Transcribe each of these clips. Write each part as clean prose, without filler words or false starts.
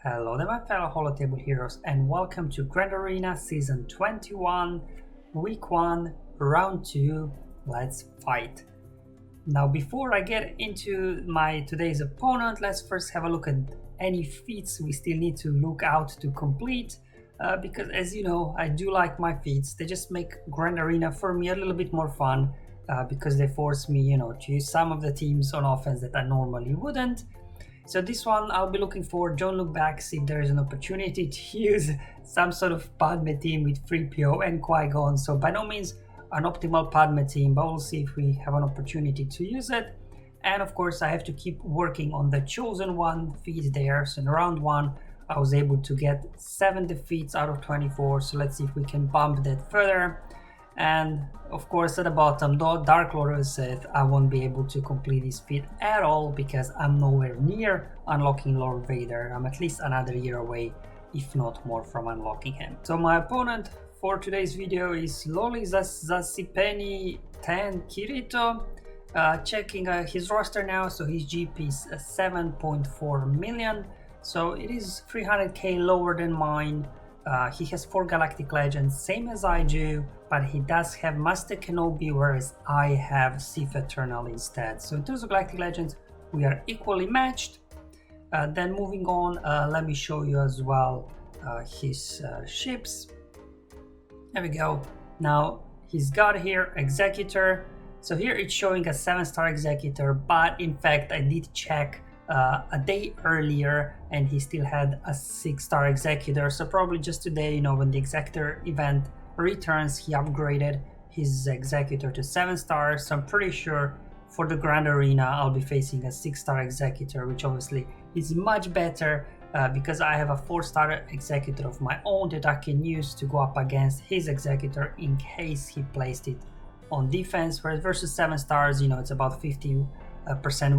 Hello there my fellow Holotable heroes and welcome to Grand Arena Season 21, Week 1, Round 2, let's fight. Now before I get into my today's opponent, let's first have a look at any feats we still need to look out to complete. Because as you know, I do like my feats. They just make Grand Arena for me a little bit more fun because they force me, to use some of the teams on offense that I normally wouldn't. So this one I'll be looking for. Don't look back, see if there is an opportunity to use some sort of Padme team with 3PO and Qui-Gon. So by no means an optimal Padme team, but we'll see if we have an opportunity to use it. And of course I have to keep working on the Chosen One feat there. So in round 1 I was able to get 7 defeats out of 24. So let's see if we can bump that further. And of course at the bottom, Dark Lord of the Sith, I won't be able to complete this feat at all because I'm nowhere near unlocking Lord Vader. I'm at least another year away, if not more, from unlocking him. So my opponent for today's video is Loli Zasipeni 10 Kirito. Checking his roster now, so his GP is 7.4 million. So it is 300k lower than mine. He has 4 Galactic Legends, same as I do, but he does have Master Kenobi, whereas I have Sith Eternal instead. So in terms of Galactic Legends, we are equally matched. Then moving on, let me show you as well his ships. There we go. Now he's got here Executor. So here it's showing a 7-star Executor, but in fact I did check a day earlier and he still had a 6-star Executor. So probably just today, when the Executor event returns, he upgraded his Executor to 7 stars. So I'm pretty sure for the Grand Arena I'll be facing a 6-star Executor, which obviously is much better because I have a 4-star Executor of my own that I can use to go up against his Executor in case he placed it on defense, whereas versus 7 stars, it's about 50%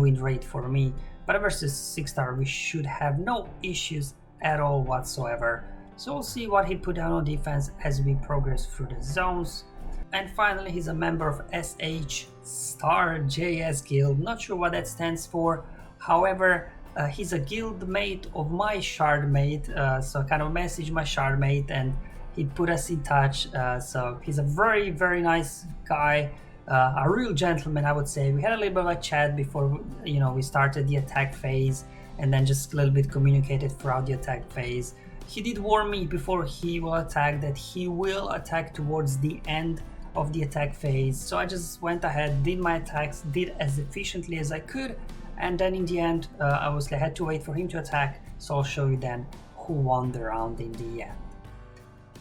win rate for me. But versus 6-star, we should have no issues at all whatsoever. So we'll see what he put down on defense as we progress through the zones. And finally, he's a member of SH Star JS Guild. Not sure what that stands for. However, he's a guild mate of my shard mate. So I kind of messaged my shard mate and he put us in touch. So he's a very, very nice guy. A real gentleman, I would say. We had a little bit of a chat before, we started the attack phase, and then just a little bit communicated throughout the attack phase. He did warn me before he will attack that he will attack towards the end of the attack phase. So I just went ahead, did my attacks, did as efficiently as I could, and then in the end, obviously I had to wait for him to attack. So I'll show you then who won the round in the end.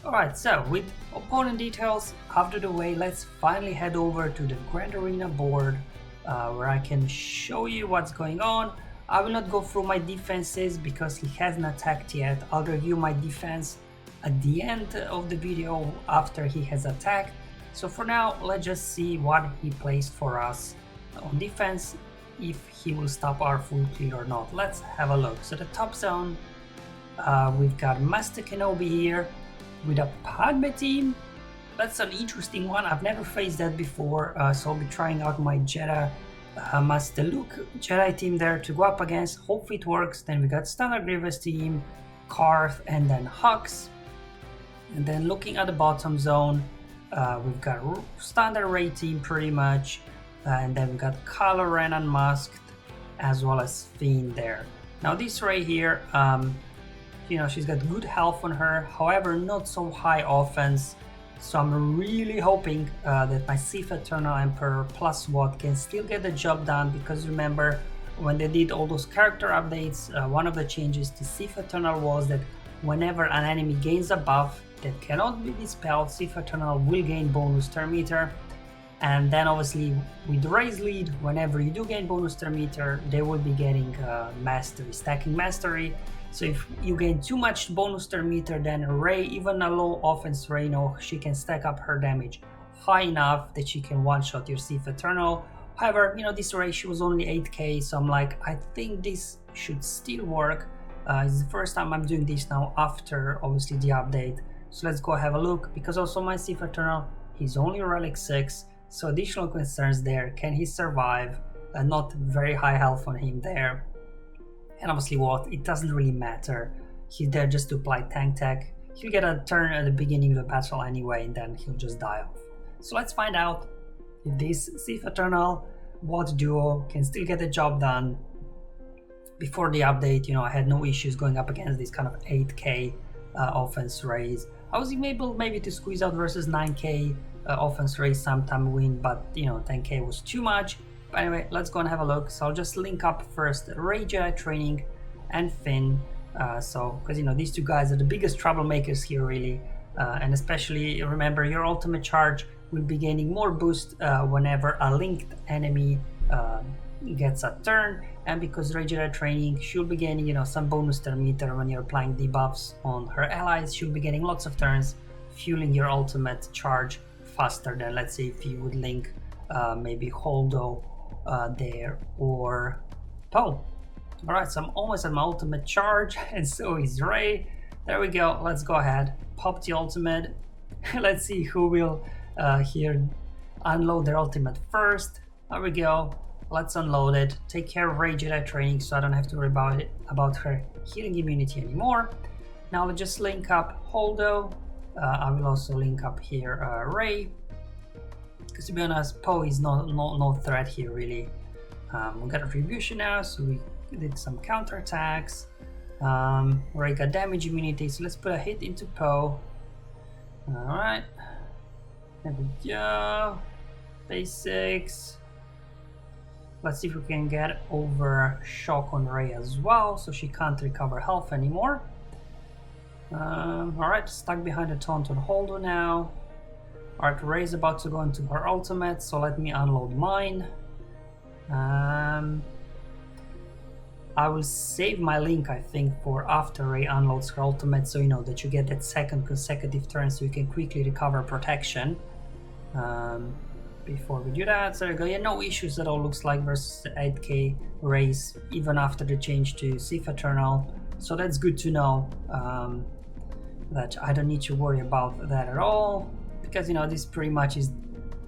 Alright, so with opponent details out of the way, let's finally head over to the Grand Arena board where I can show you what's going on. I will not go through my defenses because he hasn't attacked yet. I'll review my defense at the end of the video after he has attacked. So for now, let's just see what he placed for us on defense, if he will stop our full clear or not. Let's have a look. So the top zone, we've got Master Kenobi here with a Padme team. That's an interesting one. I've never faced that before, so I'll be trying out my Jedi Master Luke Jedi team there to go up against. Hopefully it works. Then we got Standard Grievous team, Carth, and then Hux. And then looking at the bottom zone, we've got Standard Rey team pretty much, and then we've got Kylo Ren Unmasked, as well as Fiend there. Now this Rey here, she's got good health on her, however not so high offense. So I'm really hoping that my Sith Eternal Emperor plus what can still get the job done, because remember when they did all those character updates, one of the changes to Sith Eternal was that whenever an enemy gains a buff that cannot be dispelled, Sith Eternal will gain bonus turn meter. And then obviously with Rey's lead, whenever you do gain bonus turn meter, they will be getting mastery, stacking mastery. So if you gain too much bonus turn meter, then Rey, even a low offense Rey, she can stack up her damage high enough that she can one-shot your Sith Eternal. However, this Rey, she was only 8k, so I'm like, I think this should still work. It's the first time I'm doing this now after obviously the update. So let's go have a look, because also my Sith Eternal, he's only Relic 6, so additional concerns there. Can he survive? Not very high health on him there. And obviously it doesn't really matter He's there just to apply tank tech. He'll get a turn at the beginning of the battle anyway, and then he'll just die off. So let's find out if this Sith Eternal bot duo can still get the job done. Before the update, I had no issues going up against these kind of 8k offense rays. I was able maybe to squeeze out versus 9k offense rays sometime win, but 10k was too much. But anyway, let's go and have a look. So I'll just link up first Rey Jedi Training and Finn. Because these two guys are the biggest troublemakers here, really, and especially remember your ultimate charge will be gaining more boost whenever a linked enemy gets a turn, and because Rey Jedi Training, she'll be gaining some bonus turn meter when you're applying debuffs on her allies. She'll be getting lots of turns, fueling your ultimate charge faster than, let's say, if you would link maybe Holdo there or Poe. Alright, so I'm almost at my ultimate charge, and so is Rey. There we go, let's go ahead, pop the ultimate. Let's see who will here unload their ultimate first. There we go, let's unload it. Take care of Rey Jedi Training so I don't have to worry about her healing immunity anymore. Now we'll just link up Holdo. I will also link up here Rey. Because to be honest, Poe is no threat here really. We got Retribution now, so we did some counterattacks. Rey got damage immunity, so let's put a hit into Poe. Alright, there we go. Basics. Let's see if we can get over shock on Rey as well, so she can't recover health anymore. Alright, stuck behind a taunt on Holdo now. Alright, Rey's about to go into her ultimate, so let me unload mine. I will save my link, I think, for after Rey unloads her ultimate, so that you get that second consecutive turn, so you can quickly recover protection. Before we do that, so there we go. Yeah, no issues at all, looks like, versus the 8k Reys, even after the change to Sith Eternal. So that's good to know, that I don't need to worry about that at all, because this pretty much is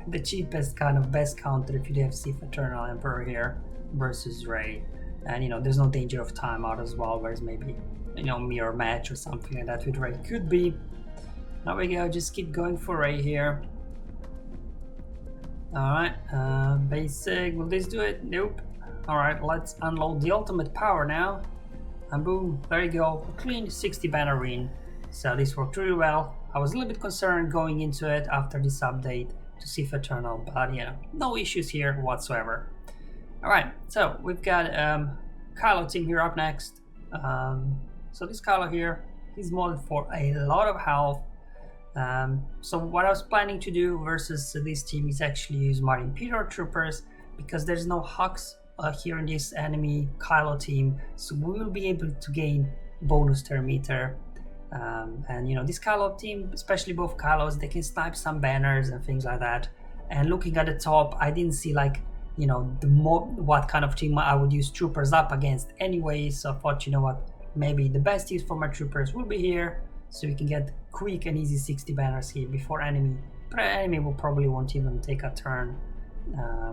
the cheapest kind of best counter if you have Sith Eternal Emperor here versus Rey. And there's no danger of timeout as well, whereas maybe mirror match or something like that with Rey could be. There we go, just keep going for Rey here. Alright, basic, will this do it? Nope. Alright, let's unload the ultimate power now. And boom, there you go, clean 60 banner win. So this worked really well. I was a little bit concerned going into it after this update to Sith Eternal, but no issues here whatsoever. Alright, so we've got Kylo team here up next. So this Kylo here, he's modded for a lot of health. So what I was planning to do versus this team is actually use my Imperial Troopers, because there's no Hux here in this enemy Kylo team, so we will be able to gain bonus turn meter. And this Kylo team, especially both Kylos, they can snipe some banners and things like that. And looking at the top, I didn't see what kind of team I would use troopers up against anyway, so I thought, maybe the best use for my troopers will be here, so we can get quick and easy 60 banners here before enemy. But enemy will probably won't even take a turn,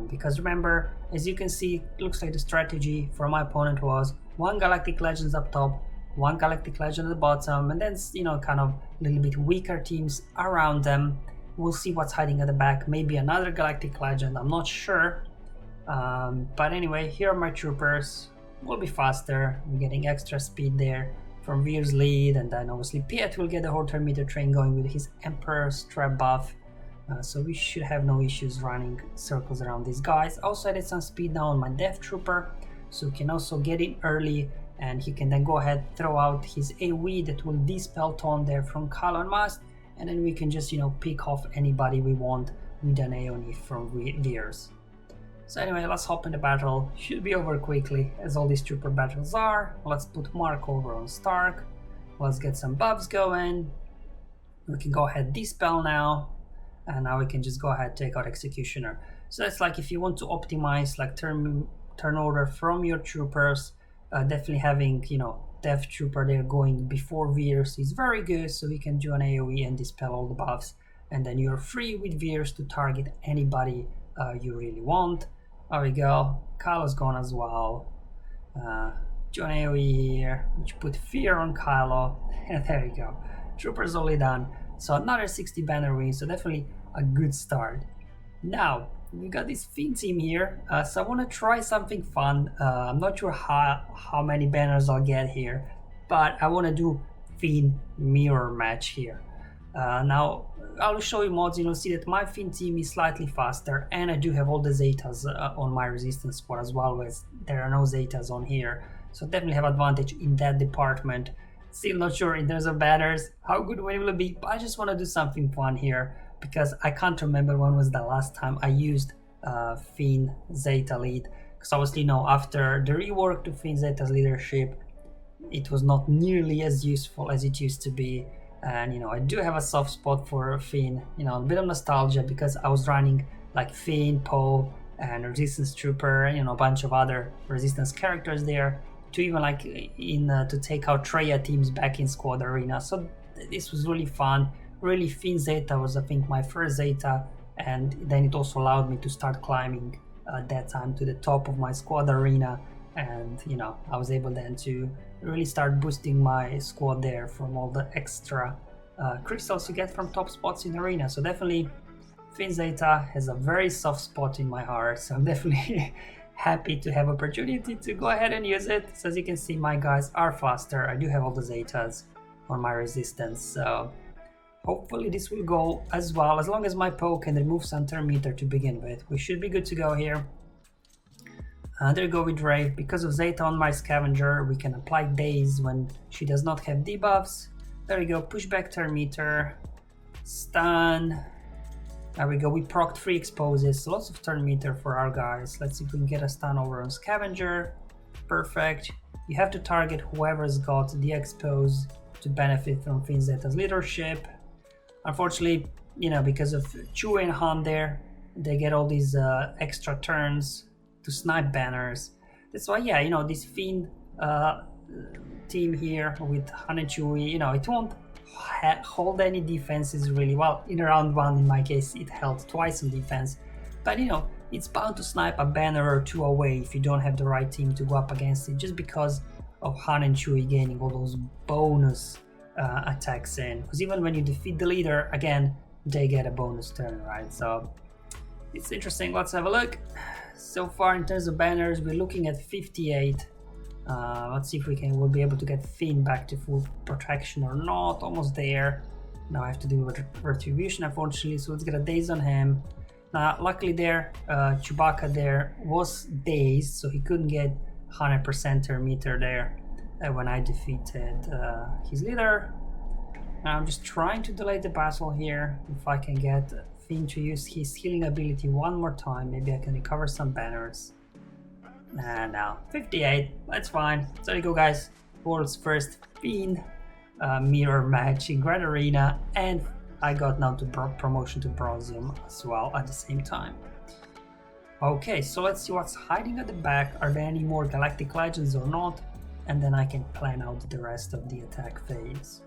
because remember, as you can see, it looks like the strategy for my opponent was 1 Galactic Legends up top, 1 Galactic Legend at the bottom, and then kind of a little bit weaker teams around them. We'll see what's hiding at the back, maybe another Galactic Legend, I'm not sure. But anyway, here are my troopers. Will be faster. I'm getting extra speed there from Veers' lead, and then obviously Piet will get the whole turn meter train going with his Emperor strap buff. So we should have no issues running circles around these guys. Also added some speed now on my Death Trooper, so he can also get in early, and he can then go ahead throw out his AoE that will dispel taunt there from Kylo and Mast, and then we can just pick off anybody we want with an AoE from Veers. So anyway, let's hop in the battle. Should be over quickly, as all these trooper battles are. Let's put Mark over on Stark. Let's get some buffs going. We can go ahead dispel now, and now we can just go ahead take out Executioner. So that's like if you want to optimize turn order from your troopers, definitely having Death Trooper there going before Veers is very good, so we can do an AoE and dispel all the buffs, and then you're free with Veers to target anybody you really want. There we go. Kylo's gone as well. John AoE here, which put fear on Kylo, and there you go. Troopers only done. So another 60 banner wins, so definitely a good start. Now, we got this Finn team here, so I want to try something fun. I'm not sure how many banners I'll get here, but I want to do Finn mirror match here. Now, I'll show you mods, you'll see that my Finn team is slightly faster, and I do have all the Zetas on my resistance squad as well, as there are no Zetas on here, so definitely have advantage in that department. Still not sure in terms of banners how good it will be, but I just want to do something fun here, because I can't remember when was the last time I used Finn Zeta lead, because obviously after the rework to Finn Zeta's leadership, it was not nearly as useful as it used to be. And I do have a soft spot for Finn, a bit of nostalgia, because I was running like Finn, Poe, and Resistance Trooper, a bunch of other Resistance characters there, to even to take out Traya teams back in Squad Arena. So this was really fun. Really, Finn Zeta was, I think, my first Zeta, and then it also allowed me to start climbing at that time to the top of my Squad Arena, and I was able then to really start boosting my squad there from all the extra crystals you get from top spots in Arena. So definitely Finn Zeta has a very soft spot in my heart, so I'm definitely happy to have opportunity to go ahead and use it. So as you can see, my guys are faster. I do have all the Zetas on my resistance, so hopefully this will go as well. As long as my Poe can remove some turn meter to begin with, we should be good to go here. There you go with Rave. Because of Zeta on my Scavenger, we can apply Daze when she does not have debuffs. There we go, pushback turn meter, stun. There we go, we procced 3 exposes, so lots of turn meter for our guys. Let's see if we can get a stun over on Scavenger. Perfect. You have to target whoever's got the expose to benefit from Finn Zeta's leadership. Unfortunately, because of Chewie and Han there, they get all these extra turns to snipe banners. That's why, this Finn team here with Han and Chewie, it won't hold any defenses really well. In round 1, in my case, it held twice on defense, but it's bound to snipe a banner or 2 away if you don't have the right team to go up against it, just because of Han and Chewie gaining all those bonus attacks in. Because even when you defeat the leader, again, they get a bonus turn, right? So it's interesting. Let's have a look. So far in terms of banners, we're looking at 58. Let's see if we'll be able to get Finn back to full protection or not. Almost there. Now I have to do retribution, unfortunately, so let's get a daze on him. Now luckily there, Chewbacca there was dazed, so he couldn't get 100% turn meter there when I defeated his leader. Now I'm just trying to delay the battle here. If I can get Finn to use his healing ability one more time, maybe I can recover some banners. And now 58, that's fine. So there you go, guys. World's first Finn mirror match in Grand Arena, and I got now to promotion to Bronzium as well at the same time. Okay, so let's see what's hiding at the back. Are there any more Galactic Legends or not? And then I can plan out the rest of the attack phase.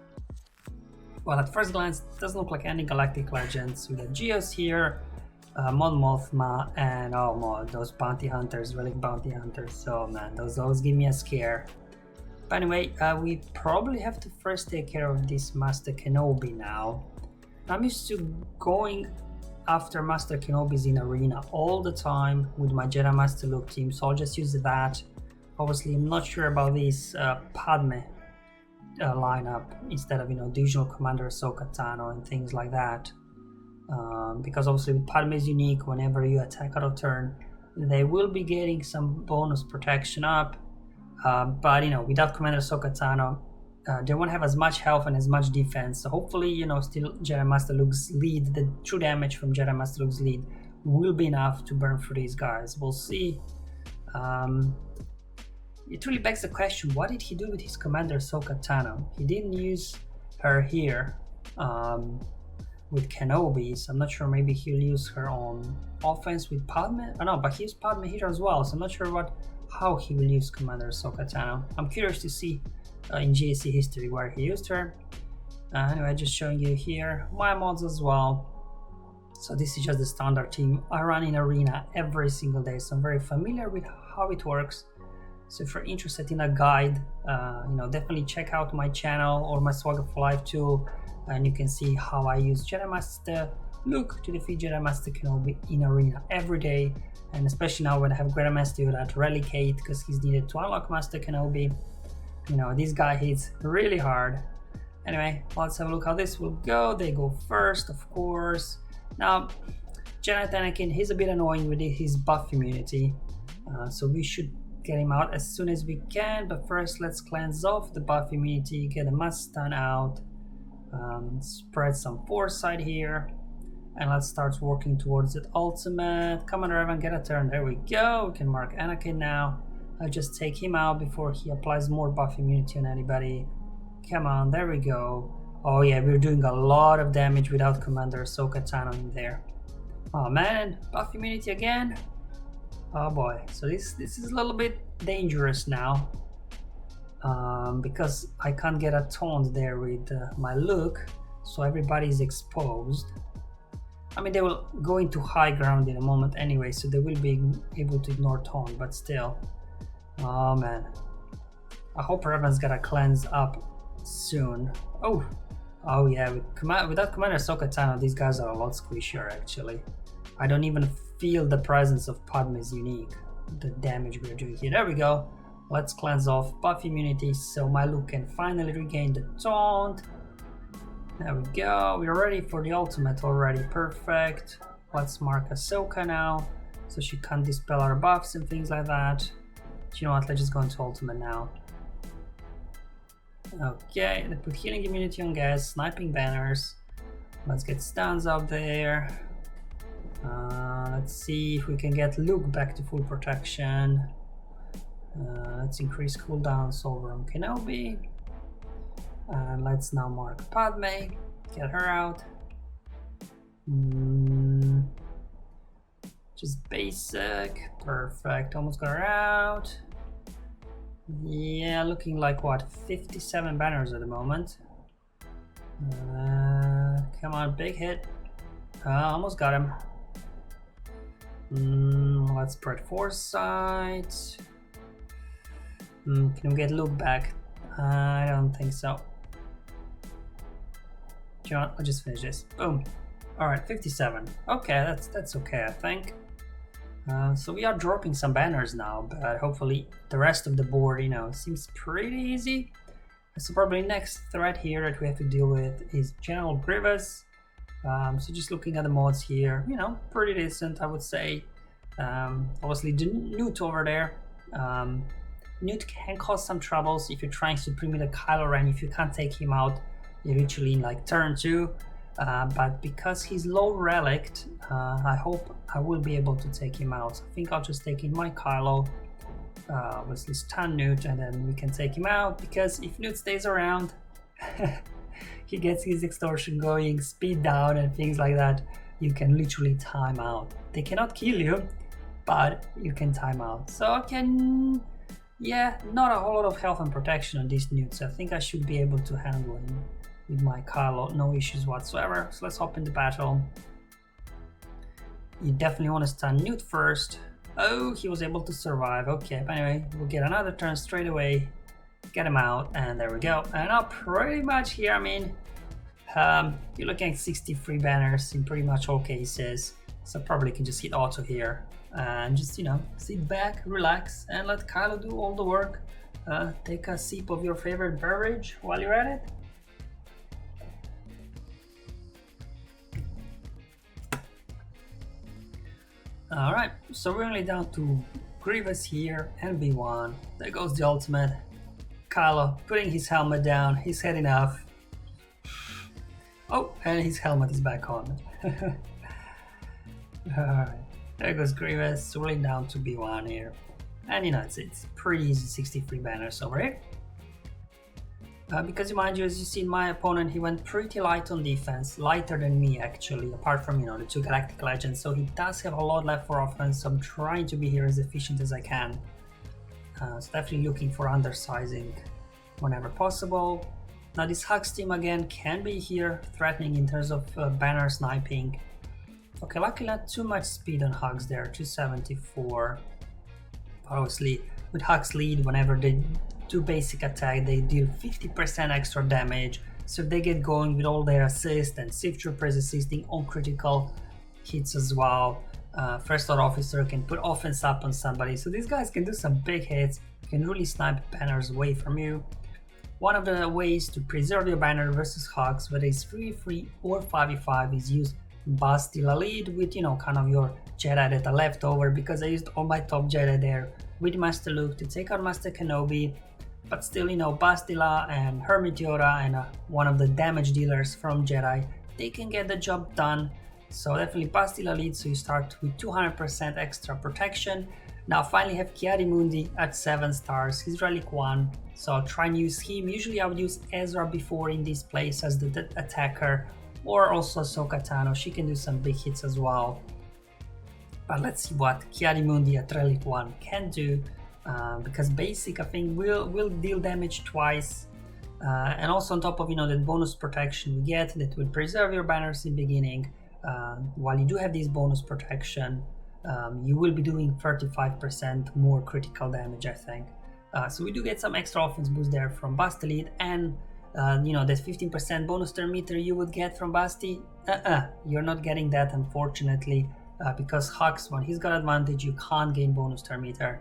Well, at first glance, it doesn't look like any Galactic Legends. We got Geos here, Mothma, and those bounty hunters, relic bounty hunters. So man, those give me a scare. But anyway, we probably have to first take care of this Master Kenobi now. I'm used to going after Master Kenobis in Arena all the time with my Jedi Master Luke team, so I'll just use that. Obviously, I'm not sure about this Padme lineup instead of the usual Commander Ahsoka Tano and things like that. Because obviously Padme is unique. Whenever you attack out of turn, they will be getting some bonus protection up. But without Commander Ahsoka Tano, they won't have as much health and as much defense. So hopefully, still Jedi Master Luke's lead, the true damage from Jedi Master Luke's lead will be enough to burn through these guys. We'll see. It really begs the question, what did he do with his Commander Ahsoka Tano? He didn't use her here with Kenobi, so I'm not sure. Maybe he'll use her on offense with Padme? Oh no, but he used Padme here as well, so I'm not sure how he will use Commander Ahsoka Tano. I'm curious to see in GAC history where he used her. Anyway, just showing you here my mods as well. So this is just the standard team I run in Arena every single day, so I'm very familiar with how it works. So if you're interested in a guide, definitely check out my channel or my SWGOH for Life tool, and you can see how I use Jedi Master Luke to defeat Jedi Master Kenobi in Arena every day, and especially now when I have Grandmaster Yoda to Relicate because he's needed to unlock Master Kenobi. This guy hits really hard. Anyway, let's have a look how this will go. They go first, of course. Now, Jedi Anakin, he's a bit annoying with his buff immunity, so we should get him out as soon as we can. But first, let's cleanse off the buff immunity, get a mass stun out, spread some foresight here, and let's start working towards that ultimate. Commander Evan, get a turn. There we go. We can mark Anakin now. I'll just take him out before he applies more buff immunity on anybody. Come on, there we go. Oh yeah, we're doing a lot of damage without Commander Ahsoka Tano in there. Oh man, buff immunity again. Oh boy, so this is a little bit dangerous now, because I can't get a taunt there with my Luke, so everybody's exposed. I mean, they will go into high ground in a moment anyway, so they will be able to ignore taunt, but still. Oh man, I hope Revan's gonna cleanse up soon. Oh yeah, without Commander Ahsoka Tano, these guys are a lot squishier actually. I don't even feel the presence of Padme's unique, the damage we're doing here. There we go. Let's cleanse off buff immunity so my Luke can finally regain the taunt. There we go. We're ready for the ultimate already. Perfect. Let's mark Ahsoka now so she can't dispel our buffs and things like that. Do you know what? Let's just go into ultimate now. Okay, they put healing immunity on gas, sniping banners. Let's get stuns out there. Let's see if we can get Luke back to full protection. Let's increase cooldowns over on Kenobi. Let's now mark Padme, get her out. Just basic, perfect, almost got her out. Yeah, looking like what, 57 banners at the moment. Come on, big hit. Almost got him. Let's spread foresight. Can we get Luke back? I don't think so. Do you know what? I'll just finish this. Boom. Alright, 57. Okay, that's okay, I think. So we are dropping some banners now, but hopefully the rest of the board, seems pretty easy. So probably next threat here that we have to deal with is General Grievous. So just looking at the mods here, pretty decent, I would say. Obviously the Newt over there. Newt can cause some troubles if you're trying to pre-meet a Kylo Ren. If you can't take him out, you're literally in like turn 2. But because he's low relict, I hope I will be able to take him out. So I think I'll just take in my Kylo, obviously stun Newt, and then we can take him out, because if Newt stays around, he gets his extortion going, speed down and things like that. You can literally time out. They cannot kill you, but you can time out. So I can, not a whole lot of health and protection on these Newts. So I think I should be able to handle him with my Kylo, no issues whatsoever. So let's hop into battle. You definitely want to stun Newt first. Oh, he was able to survive. Okay, but anyway, we'll get another turn straight away. Get him out, and there we go. And now pretty much here, you're looking at 63 banners in pretty much all cases. So probably can just hit auto here. And just, sit back, relax, and let Kylo do all the work. Take a sip of your favorite beverage while you're at it. Alright, so we're only down to Grievous here and B1. There goes the ultimate. Kylo putting his helmet down, he's heading off. Oh, and his helmet is back on. Alright, there goes Grievous, rolling down to B1 here. And it's pretty easy 63 banners over here. Because mind you, as you see, my opponent, he went pretty light on defense, lighter than me actually, apart from the 2 Galactic Legends, so he does have a lot left for offense, so I'm trying to be here as efficient as I can. So definitely looking for undersizing whenever possible. Now this Hugs team again can be here, threatening in terms of banner sniping. Okay, luckily not too much speed on Hugs there, 274. Obviously, with Hux lead, whenever they do basic attack, they deal 50% extra damage. So if they get going with all their assists and Sith Troopers assisting on critical hits as well, First Order Officer can put offense up on somebody. So these guys can do some big hits, can really snipe banners away from you. One of the ways to preserve your banner versus Hux, whether it's 3v3 or 5v5, is use Bastila lead with, kind of your Jedi that are left over, because I used all my top Jedi there with Master Luke to take out Master Kenobi. But still, Bastila and Hermit Yoda and one of the damage dealers from Jedi, they can get the job done. So definitely Bastila lead, so you start with 200% extra protection. Now finally have Ki-Adi-Mundi at 7 stars, he's Relic 1, so I'll try and use him. Usually I would use Ezra before in this place as the attacker, or also Ahsoka Tano, she can do some big hits as well. But let's see what Ki-Adi-Mundi at Relic 1 can do, because basic I think will deal damage twice, and also on top of that bonus protection we get that will preserve your banners in the beginning. While you do have this bonus protection, you will be doing 35% more critical damage, I think. So we do get some extra offense boost there from Bastila, and that 15% bonus turn meter you would get from Basti, you're not getting that, unfortunately, because Hux, when he's got advantage, you can't gain bonus turn meter.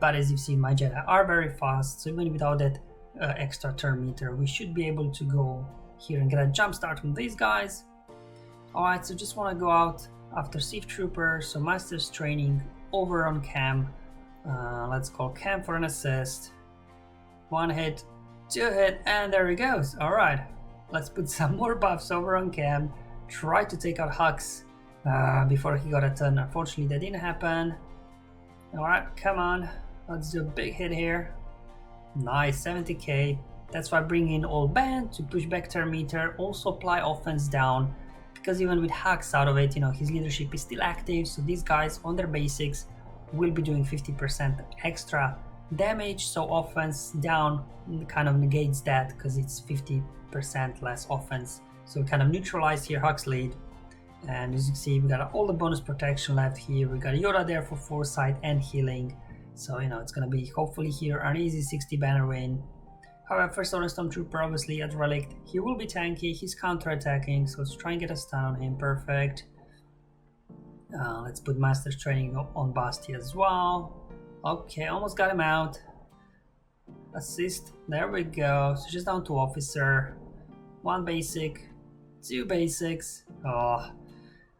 But as you've seen, my Jedi are very fast, so even without that extra turn meter, we should be able to go here and get a jump start from these guys. Alright, so just want to go out after Sith Trooper, so Master's Training over on Cam. Let's call Cam for an assist. 1 hit, 2 hit, and there he goes. Alright, let's put some more buffs over on Cam. Try to take out Hux before he got a turn. Unfortunately, that didn't happen. Alright, come on. Let's do a big hit here. Nice, 70k. That's why I bring in Old Band to push back turn meter, also apply offense down. Because even with Hux out of it, his leadership is still active, so these guys on their basics will be doing 50% extra damage, so offense down kind of negates that because it's 50% less offense. So we kind of neutralize here Hux lead, and as you can see, we got all the bonus protection left here. We got Yoda there for foresight and healing, so it's gonna be hopefully here an easy 60 banner win. However, First Order Stormtrooper obviously at Relic, he will be tanky, he's counter-attacking, so let's try and get a stun on him, perfect. Let's put Master's Training on Basti as well. Okay, almost got him out. Assist, there we go, so just down to Officer. 1 basic, 2 basics. Oh,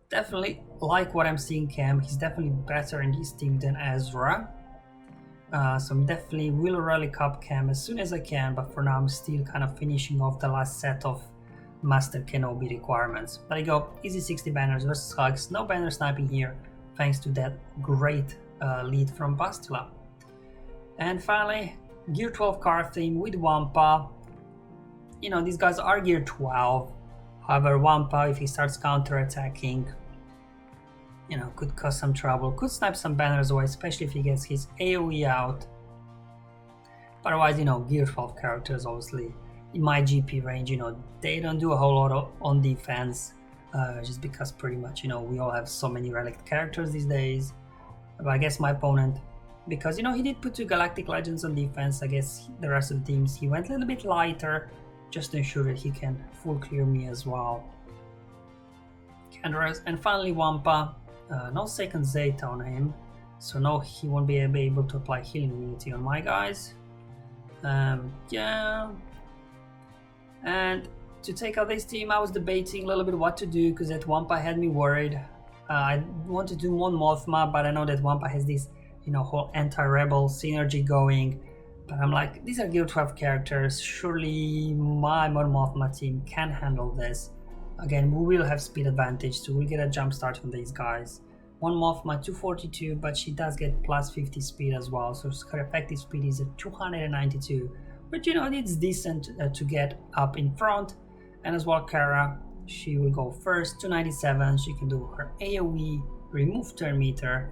definitely like what I'm seeing Cam, he's definitely better in this team than Ezra. So I'm definitely will Relic up Cam as soon as I can, but for now I'm still kind of finishing off the last set of Master Kenobi requirements. There you go, easy 60 banners versus Hux, no banner sniping here, thanks to that great lead from Bastila. And finally, Gear 12 Carth team with Wampa. These guys are Gear 12, however Wampa, if he starts counter-attacking, could cause some trouble, could snipe some banners away, especially if he gets his AoE out. But otherwise, Gear 12 characters, obviously, in my GP range, they don't do a whole lot on defense, just because pretty much, we all have so many relic characters these days. But I guess my opponent, because, he did put 2 Galactic Legends on defense, I guess the rest of the teams, he went a little bit lighter, just to ensure that he can full clear me as well. And finally, Wampa. No second Zeta on him, so no, he won't be able to apply healing immunity on my guys. Yeah. And to take out this team, I was debating a little bit what to do, because that Wampa had me worried. I wanted to do one Mothma, but I know that Wampa has this, whole anti-rebel synergy going. But I'm like, these are Guild 12 characters, surely my Mothma team can handle this. Again, we will have speed advantage, so we'll get a jump start from these guys. One Mothma 242, but she does get plus 50 speed as well, so her effective speed is at 292. But it's decent to get up in front. And as well, Kara, she will go first, 297. She can do her AoE, remove turn meter,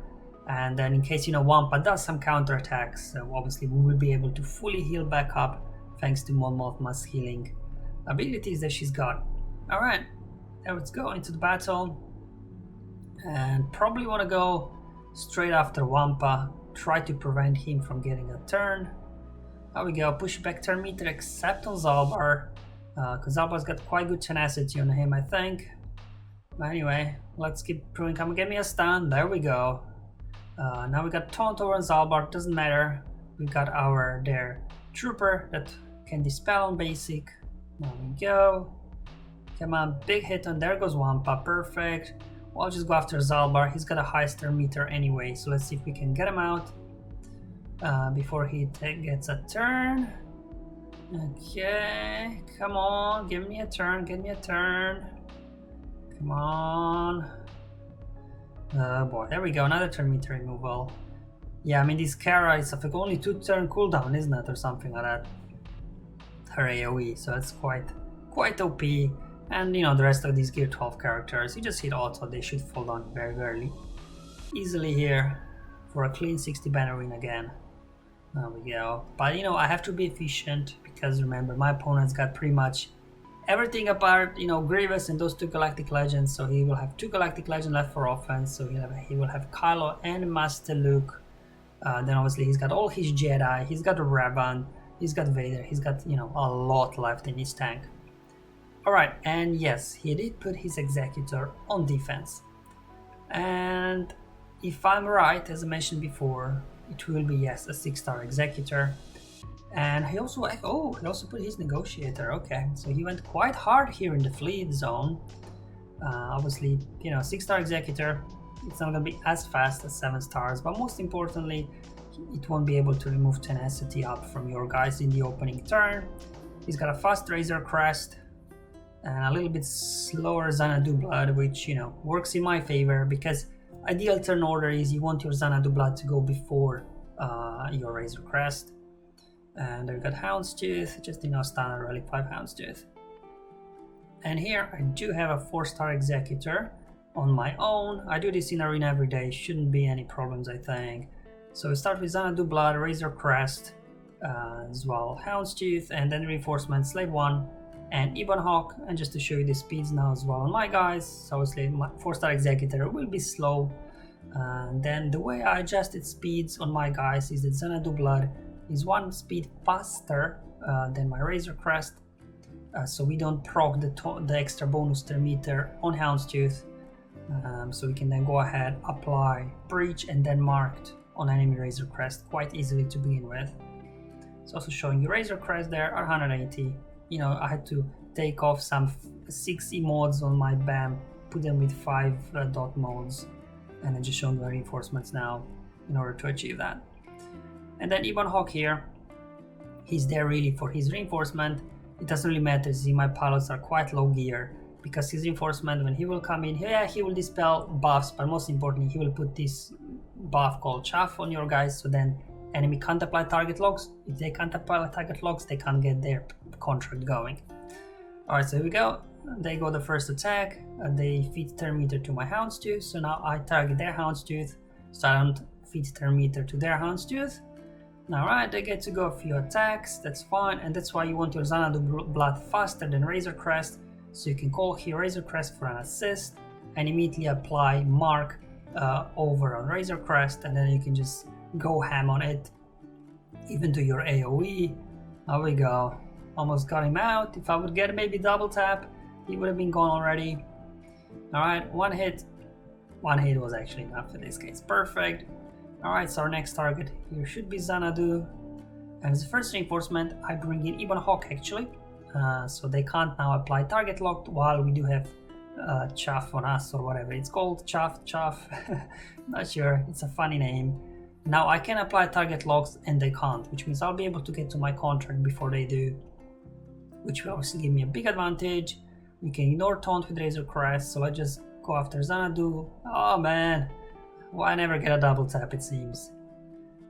and then in case Wampa does some counter attacks, obviously we will be able to fully heal back up thanks to Mon Mothma's healing abilities that she's got. Alright, now let's go into the battle, and probably want to go straight after Wampa, try to prevent him from getting a turn. There we go, push back turn meter except on Zalbar, because Zalbar's got quite good tenacity on him, I think. But anyway, let's keep proving. Come get me a stun. There we go. Now we got taunt over on Zalbar, doesn't matter. We've got their trooper that can dispel on basic. There we go. Come on, big hit on, there goes Wampa, perfect. Well, I'll just go after Zalbar, he's got a high star meter anyway, so let's see if we can get him out before he gets a turn. Okay, come on, give me a turn, give me a turn. Come on. Oh boy, there we go, another turn meter removal. Yeah, I mean, this Kara is like only 2 turn cooldown, isn't it, or something like that? Her AoE, so it's quite OP. And you know, the rest of these Gear 12 characters, you just hit auto, they should fall down very early. Easily here for a clean 60 banner win again. There we go. But you know, I have to be efficient because remember, my opponent's got pretty much everything apart, you know, Grievous and those 2 Galactic Legends, so he will have 2 Galactic Legends left for offense, so he will have Kylo and Master Luke. Then obviously he's got all his Jedi, he's got Revan, he's got Vader, he's got, you know, a lot left in his tank. Alright, and yes, he did put his Executor on defense. And if I'm right, as I mentioned before, it will be, yes, a 6-star Executor. And he also put his Negotiator, okay. So he went quite hard here in the fleet zone. Obviously, you know, 6-star Executor, it's not going to be as fast as 7 stars, but most importantly, it won't be able to remove tenacity up from your guys in the opening turn. He's got a fast Razor Crest, and a little bit slower Xanadu Blood, which, you know, works in my favor because ideal turn order is you want your Xanadu Blood to go before your Razor Crest. And there we got Houndstooth, just, you know, standard Relic 5 Houndstooth. And here I do have a 4-star Executor on my own. I do this in arena every day, shouldn't be any problems, I think. So we start with Xanadu Blood, Razor Crest, as well Houndstooth, and then reinforcement Slave 1 and Ebon Hawk. And just to show you the speeds now as well on my guys, so obviously my 4-star Executor will be slow. And then the way I adjusted speeds on my guys is that Xanadu Blood is 1 speed faster than my Razor Crest, so we don't proc the extra bonus turn meter on Houndstooth. So we can then go ahead, apply Breach and then Marked on enemy Razor Crest quite easily to begin with. It's also showing you Razor Crest there are 180. You know, I had to take off some 6 mods on my BAM, put them with 5 dot modes, and then just showing the reinforcements now in order to achieve that. And then Ebon Hawk here, he's there really for his reinforcement. It doesn't really matter, see my pilots are quite low gear, because his reinforcement, when he will come in, yeah, he will dispel buffs, but most importantly, he will put this buff called Chaff on your guys, so then enemy can't apply target locks. If they can't apply target locks, they can't get their contract going. Alright, so here we go. They go the first attack, they feed turn meter to my Houndstooth, so now I target their Houndstooth, so I don't feed turn meter to their Houndstooth. Alright, they get to go a few attacks, that's fine, and that's why you want your Xanadu Blood faster than Razor Crest, so you can call here Razor Crest for an assist, and immediately apply Mark over on Razor Crest, and then you can just go ham on it, even to your AoE. There we go, almost got him out. If I would get maybe double tap, he would have been gone already. Alright, one hit was actually enough in this case, perfect. Alright, so our next target here should be Xanadu, and as a first reinforcement I bring in Ebon Hawk actually, so they can't now apply target lock while we do have Chaff on us, or whatever it's called, Chaff, not sure, it's a funny name. Now I can apply target locks and they can't, which means I'll be able to get to my contract before they do, which will obviously give me a big advantage. We can ignore taunt with Razor Crest, so I just go after Xanadu. Oh man, well, I never get a double tap it seems.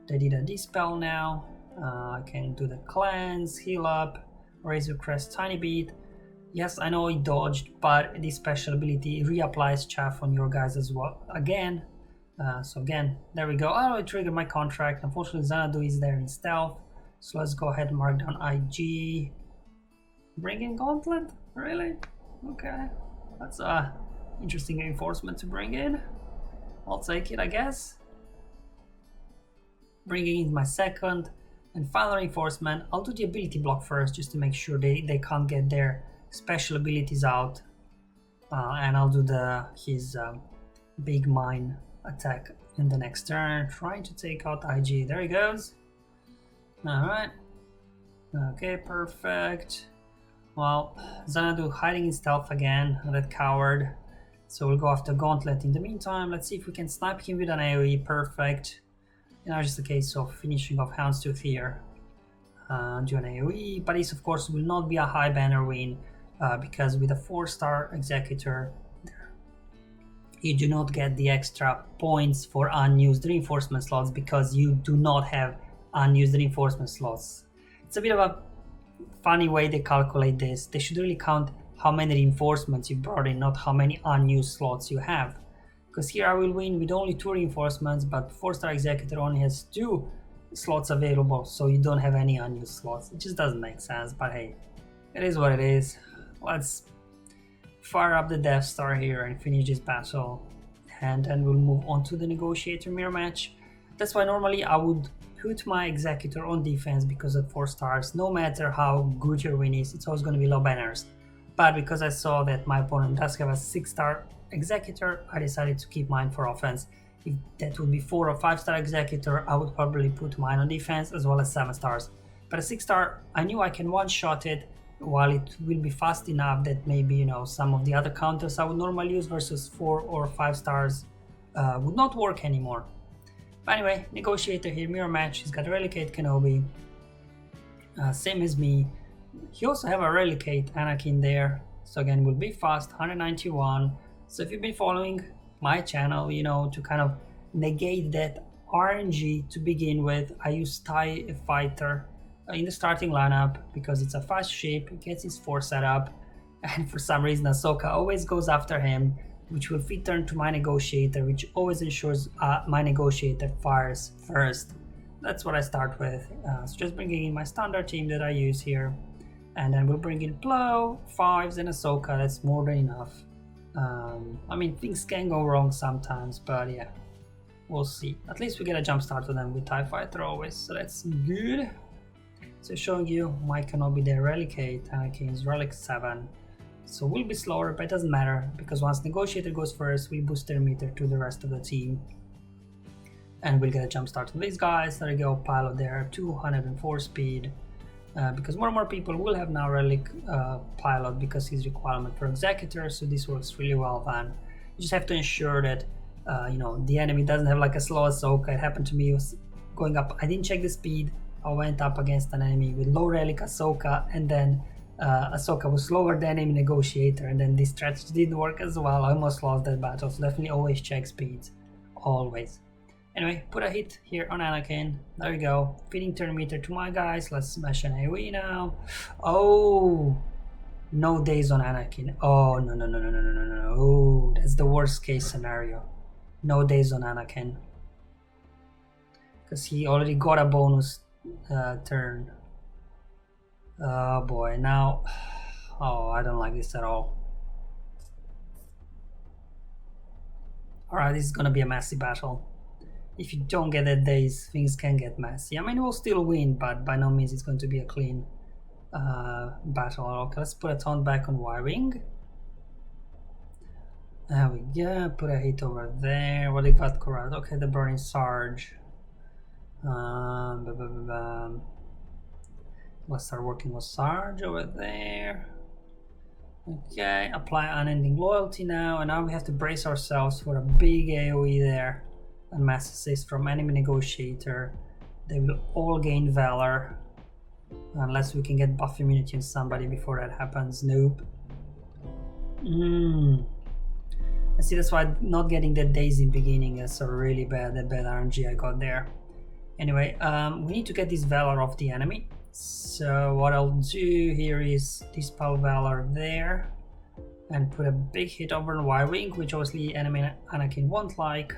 They did a dispel now. I can do the cleanse, heal up, Razor Crest tiny bit. Yes, I know he dodged, but this special ability reapplies Chaff on your guys as well again. So again, there we go. Oh, it triggered my contract. Unfortunately, Xanadu is there in stealth. So let's go ahead and mark down IG. Bring in Gauntlet? Really? Okay. That's a interesting reinforcement to bring in. I'll take it, I guess. bringing in my second and final reinforcement. I'll do the ability block first just to make sure they can't get their special abilities out, and I'll do his big mine attack in the next turn, trying to take out IG. There he goes. Alright, okay, perfect. Well, Xanadu hiding in stealth again, that coward. So we'll go after Gauntlet in the meantime. Let's see if we can snipe him with an AoE. Perfect. Now just a case of finishing off Houndstooth here. Do an AoE, but this of course will not be a high banner win, because with a 4-star Executor you do not get the extra points for unused reinforcement slots because you do not have unused reinforcement slots. It's a bit of a funny way they calculate this. They should really count how many reinforcements you brought in, not how many unused slots you have. Because here I will win with only 2 reinforcements, but 4-star Executor only has 2 slots available, so you don't have any unused slots. It just doesn't make sense, but hey, it is what it is. Let's fire up the Death Star here and finish this battle, and then we'll move on to the Negotiator Mirror match. That's why normally I would put my Executor on defense, because at 4 stars, no matter how good your win is, it's always going to be low banners. But because I saw that my opponent does have a 6-star Executor, I decided to keep mine for offense. If that would be 4 or 5-star Executor, I would probably put mine on defense as well as 7 stars. But a 6-star, I knew I can one-shot it, while it will be fast enough that maybe, you know, some of the other counters I would normally use versus 4 or 5 stars would not work anymore. But anyway, Negotiator here, mirror match. He's got Relicate Kenobi, same as me. He also have a Relicate Anakin there, so again will be fast, 191. So if you've been following my channel, you know, to kind of negate that RNG to begin with, I use TIE Fighter in the starting lineup because it's a fast ship, it gets his force set up, and for some reason Ahsoka always goes after him, which will feed turn to my Negotiator, which always ensures my Negotiator fires first. That's what I start with. So just bringing in my standard team that I use here, and then we'll bring in Plow, 5s, and Ahsoka. That's more than enough. I mean, things can go wrong sometimes, but yeah, we'll see. At least we get a jump start on them with TIE Fighter always, so that's good. So showing you my Kenobi there, Relicate Anakin's Relic 7. So we'll be slower, but it doesn't matter, because once Negotiator goes first, we boost their meter to the rest of the team. And we'll get a jump start on these guys. There you go, Pilot there, 204 speed. Because more and more people will have now Relic Pilot because he's requirement for Executor, so this works really well then. You just have to ensure that you know, the enemy doesn't have like a slow Ahsoka. It happened to me, it was going up, I didn't check the speed, I went up against an enemy with low Relic Ahsoka, and then Ahsoka was slower than enemy Negotiator, and then this strategy didn't work as well. I almost lost that battle, so definitely always check speeds, always. Anyway, put a hit here on Anakin. There we go. Feeding turn meter to my guys. Let's smash an AoE now. Oh, no days on Anakin. Oh, no, no, no, no, no, no, no, no. Oh, that's the worst case scenario. No days on Anakin. Because he already got a bonus turn. Oh boy, now. Oh, I don't like this at all. Alright, this is gonna be a messy battle. If you don't get that days, things can get messy. I mean, we'll still win, but by no means it's going to be a clean battle. Okay, let's put a taunt back on Y-Wing. There we go, put a hit over there. What do you got, correct? Okay, the Burning Sarge. Let's start working with Sarge over there. Okay, apply Unending Loyalty now, and now we have to brace ourselves for a big AoE there. And mass assist from enemy Negotiator. They will all gain Valor, unless we can get buff immunity on somebody before that happens. Nope. I see, that's why not getting that days in beginning is so really bad, that bad RNG I got there. Anyway, we need to get this Valor off the enemy. So what I'll do here is dispel Valor there and put a big hit over on Y-Wing, which obviously enemy Anakin won't like.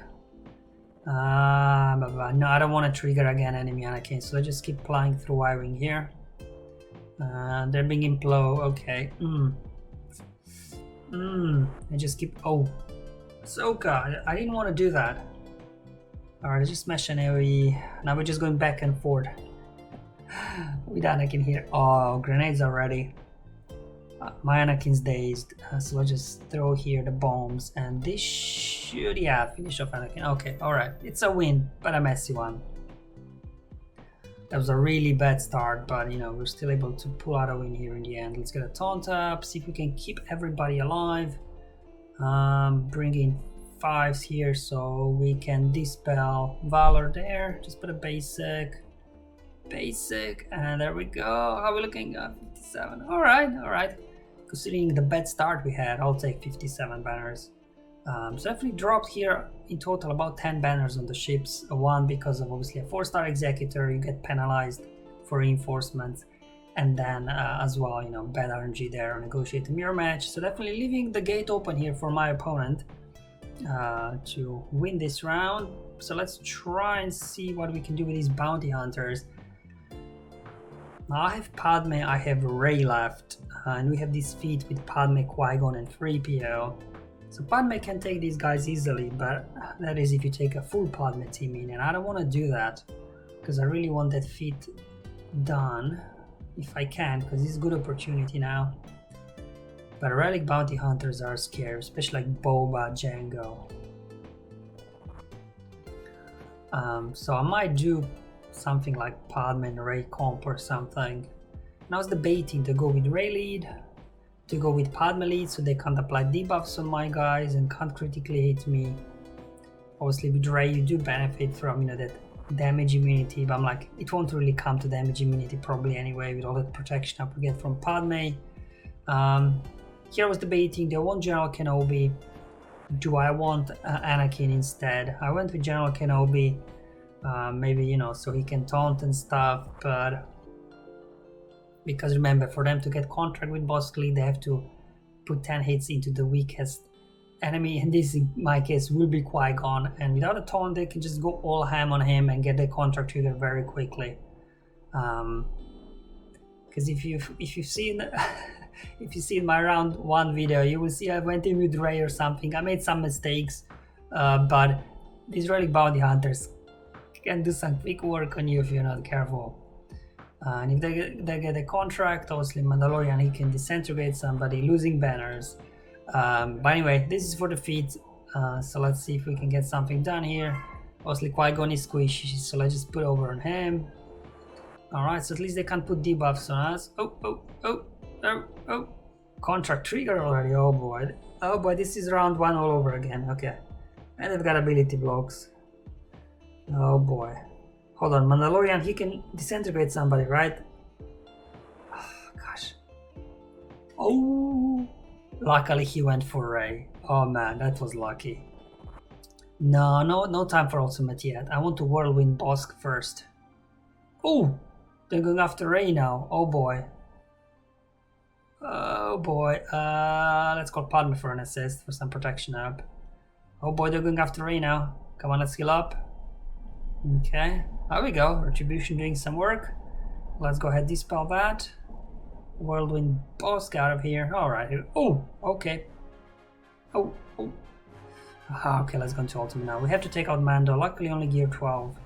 No, I don't want to trigger again enemy Anakin, so let's just keep flying through Y-Wing here. They're being in Plow, okay. I just keep, oh, Ahsoka, I didn't want to do that. Alright, just smash an AoE. Now we're just going back and forth with Anakin here. Oh, grenades are ready. My Anakin's dazed, so let's just throw here the bombs, and this should, yeah, finish off Anakin. Okay, alright, it's a win, but a messy one. That was a really bad start, but you know, we're still able to pull out a win here in the end. Let's get a taunt up, see if we can keep everybody alive. Bring in 5s here so we can dispel Valor there. Just put a basic, and there we go. How are we looking? 57. Alright. Considering the bad start we had, I'll take 57 banners. So definitely dropped here in total about 10 banners on the ships. One because of obviously a 4-star Executor, you get penalized for reinforcements, and then as well, you know, bad RNG there on Negotiator Mirror match. So definitely leaving the gate open here for my opponent to win this round. So let's try and see what we can do with these bounty hunters. Now I have Padme, I have Rey left, and we have this feat with Padme, Qui-Gon, and 3PO. So Padme can take these guys easily, but that is if you take a full Padme team in, and I don't want to do that because I really want that feat done if I can, because it's a good opportunity now. But relic bounty hunters are scary, especially like Boba, Jango. So I might do something like Padme and Rey comp or something. And I was debating to go with Rey lead, to go with Padme lead, so they can't apply debuffs on my guys and can't critically hit me. Obviously with Rey you do benefit from, you know, that damage immunity, but I'm like, it won't really come to damage immunity probably anyway with all that protection I would get from Padme. Here I was debating, do I want General Kenobi? Do I want Anakin instead? I went with General Kenobi, maybe, you know, so he can taunt and stuff, but because remember, for them to get contract with Bossk, they have to put 10 hits into the weakest enemy, and this in my case will be Qui-Gon, and without a taunt they can just go all ham on him and get the contract trigger very quickly. Because if you've seen if you see in my round 1 video, you will see I went in with Rey or something. I made some mistakes, but these relic bounty hunters can do some quick work on you if you're not careful. And if they get a contract, obviously Mandalorian, he can disintegrate somebody, losing banners. But anyway, this is for the feat, so let's see if we can get something done here. Obviously Qui-Gon is squishy, so let's just put over on him. Alright, so at least they can't put debuffs on us. Oh, contract trigger already, oh boy, this is round 1 all over again. Okay, and they've got ability blocks. Oh boy. Hold on, Mandalorian, he can disintegrate somebody, right? Oh, gosh. Oh, luckily he went for Rey. Oh man, that was lucky. No time for ultimate yet. I want to whirlwind Bossk first. Oh, they're going after Rey now. Oh boy. Let's call Padme for an assist for some protection up. Oh boy, they're going after Rey now. Come on, let's heal up. Okay, there we go. Retribution doing some work. Let's go ahead, dispel that. Whirlwind Bossk out of here. Alright. Oh, okay. Oh. Okay, let's go into ultimate now. We have to take out Mando. Luckily only gear 12.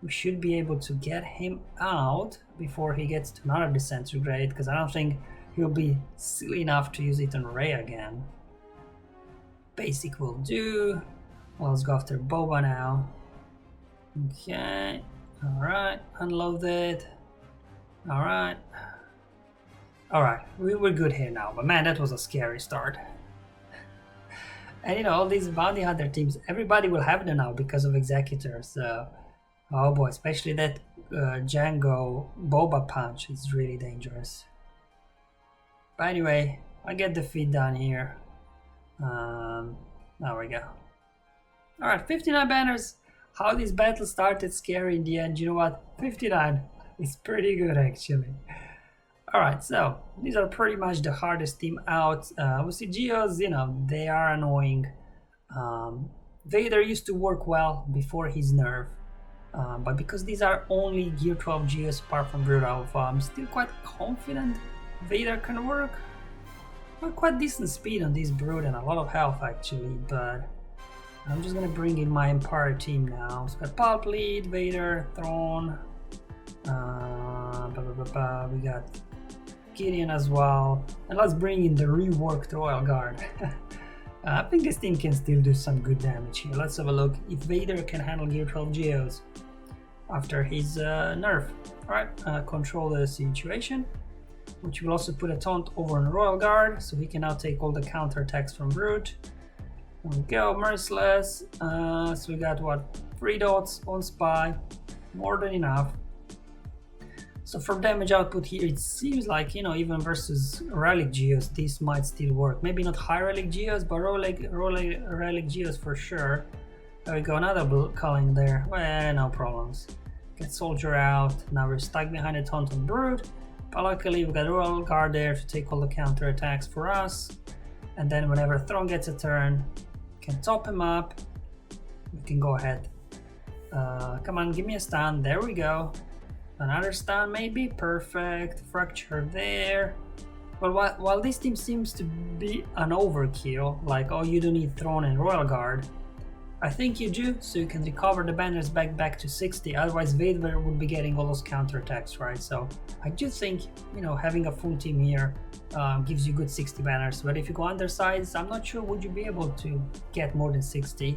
We should be able to get him out before he gets to another disintegrate, because I don't think he'll be silly enough to use it on Rey again. Basic will do. Let's go after Boba now. Okay, alright, unload it. Alright, we're good here now, but man, that was a scary start. And you know, all these bounty hunter teams, everybody will have them now because of Executors. So, oh boy, especially that Jango Boba punch is really dangerous. But anyway, I get the feed done here. There we go. Alright, 59 banners. How this battle started scary in the end, you know what? 59 is pretty good actually. Alright, so these are pretty much the hardest team out. Obviously Geos, you know, they are annoying. Vader used to work well before his nerf. But because these are only gear 12 Geos apart from Brood Alpha, I'm still quite confident Vader can work. Well, quite decent speed on this Brood and a lot of health actually, but I'm just gonna bring in my Empire team now. So we got Palp Lead, Vader, Thrawn. We got Gideon as well. And let's bring in the reworked Royal Guard. I think this team can still do some good damage here. Let's have a look if Vader can handle Gear 12 Geos after his nerf. Alright, control the situation, which will also put a taunt over on Royal Guard, so he can now take all the counter attacks from Brute. There we go, Merciless. So we got what, 3 dots on Spy, more than enough. So for damage output here, it seems like, you know, even versus Relic Geos, this might still work. Maybe not high Relic Geos, but Relic Geos for sure. There we go, another culling there. Well, no problems. Get Soldier out. Now we're stuck behind a taunt on Brood. But luckily we've got Royal Guard there to take all the counter attacks for us. And then whenever Thrawn gets a turn, we can top him up. We can go ahead. Come on, give me a stun. There we go. Another stun maybe, perfect, fracture there. Well, while this team seems to be an overkill, like, oh, you don't need Thrawn and Royal Guard, I think you do, so you can recover the banners back to 60, otherwise Vader would be getting all those counterattacks, right? So I do think, you know, having a full team here gives you good 60 banners, but if you go undersized, I'm not sure would you be able to get more than 60.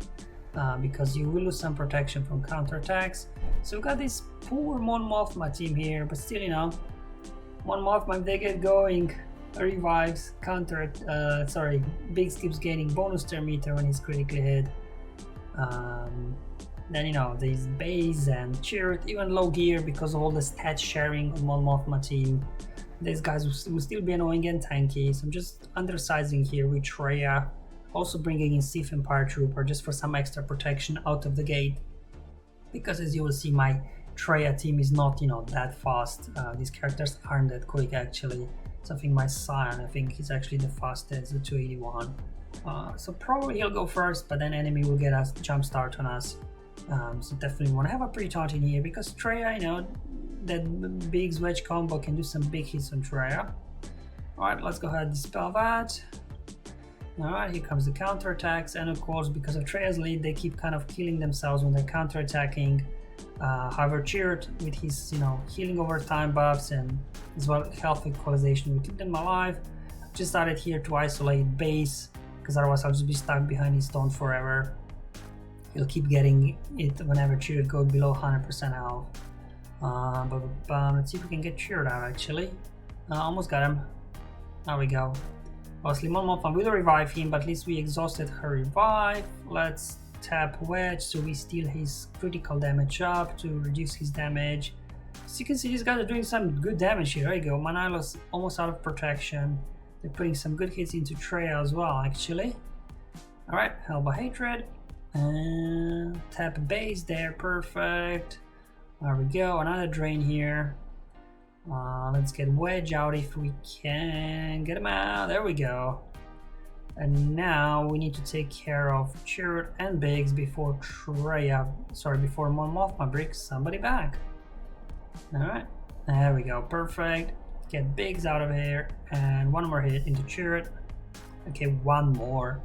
Because you will lose some protection from counterattacks. So we've got this poor Mon Mothma team here, but still, you know, Mon Mothma, if they get going, revives, Biggs keeps gaining bonus turn meter when he's critically hit. Then, you know, there's Base and Chirrut, even low gear because of all the stat sharing on Mon Mothma team. These guys will still be annoying and tanky, so I'm just undersizing here with Traya. Also bringing in Sith and Paratrooper just for some extra protection out of the gate, because as you will see, my Traya team is not, you know, that fast. These characters aren't that quick actually. So I think my Scion, I think he's actually the fastest, the 281. So probably he'll go first, but then enemy will get a jump start on us. So definitely want to have a pre-taunt in here because Traya, you know, that big wedge combo can do some big hits on Traya. Alright, let's go ahead and dispel that. Alright, here comes the counterattacks, and of course because of Traya's lead they keep kind of killing themselves when they're counterattacking. However, Chirrut with his, you know, healing over time buffs and as well health equalization will keep them alive. Just started here to isolate Base because otherwise I'll just be stuck behind his taunt forever. He'll keep getting it whenever Chirrut goes below 100% health. Let's see if we can get Chirrut out actually. Almost got him. There we go. Obviously, Mon Mothma will revive him, but at least we exhausted her revive. Let's tap Wedge so we steal his critical damage up to reduce his damage. So you can see these guys are doing some good damage here. There you go. Manilo's almost out of protection. They're putting some good hits into Traya as well, actually. Alright, Helba Hatred. And tap Base there, perfect. There we go, another drain here. Let's get Wedge out if we can. Get him out. There we go. And now we need to take care of Chirrut and Biggs before before Mon Mothma brings somebody back. Alright. There we go. Perfect. Get Biggs out of here. And one more hit into Chirrut. Okay, one more.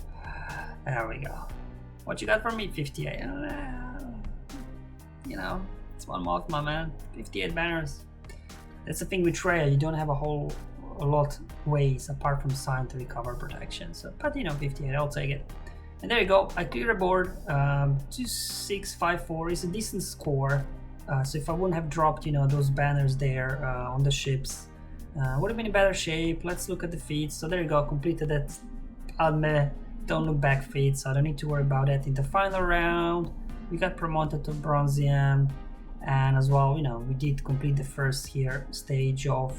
There we go. What you got for me? 58. You know, it's Mon Mothma, man. 58 banners. That's the thing with Traya, you don't have a lot ways apart from Scion to recover protection. So, but you know, 58, I'll take it. And there you go, I cleared the board. 2654 is a decent score. So if I wouldn't have dropped, you know, those banners there on the ships, would have been in better shape. Let's look at the feats. So there you go, completed that Padme don't look back feat, so I don't need to worry about that in the final round. We got promoted to Bronzium. And as well, you know, we did complete the first here stage of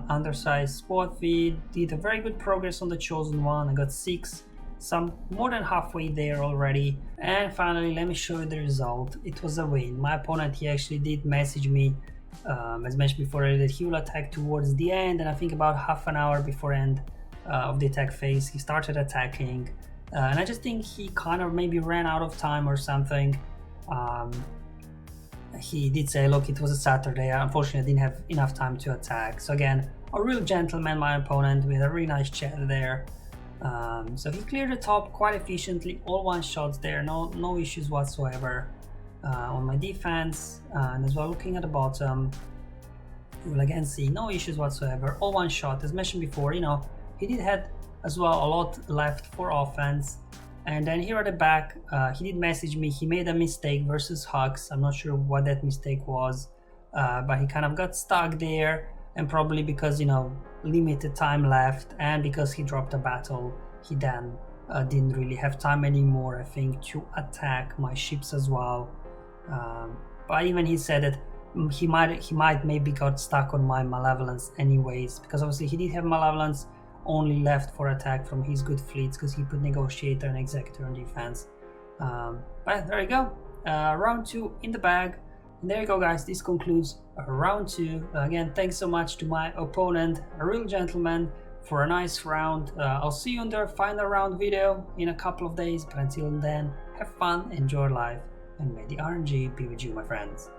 undersized squad feed. Did a very good progress on the chosen one. I got 6, some more than halfway there already. And finally, let me show you the result. It was a win. My opponent, he actually did message me, as mentioned before, that he will attack towards the end. And I think about half an hour before end of the attack phase, he started attacking. And I just think he kind of maybe ran out of time or something. He did say, look, it was a Saturday, unfortunately I didn't have enough time to attack. So again, a real gentleman, my opponent. We had a really nice chat there. So he cleared the top quite efficiently, all one shots there, no issues whatsoever on my defense. And as well, looking at the bottom, you will again see no issues whatsoever, all one shot. As mentioned before, you know, he did have as well a lot left for offense. And then here at the back, he did message me, he made a mistake versus Hux. I'm not sure what that mistake was, but he kind of got stuck there, and probably because, you know, limited time left, and because he dropped a battle, he then didn't really have time anymore, I think, to attack my ships as well. But even he said that he might maybe got stuck on my malevolence anyways, because obviously he did have malevolence only left for attack from his good fleets, because he put Negotiator and Executor on defense. But there you go, round 2 in the bag. And there you go, guys, this concludes round 2. Again, thanks so much to my opponent, a real gentleman, for a nice round. I'll see you on the final round video in a couple of days, but until then, have fun, enjoy life, and may the RNG be with you, my friends.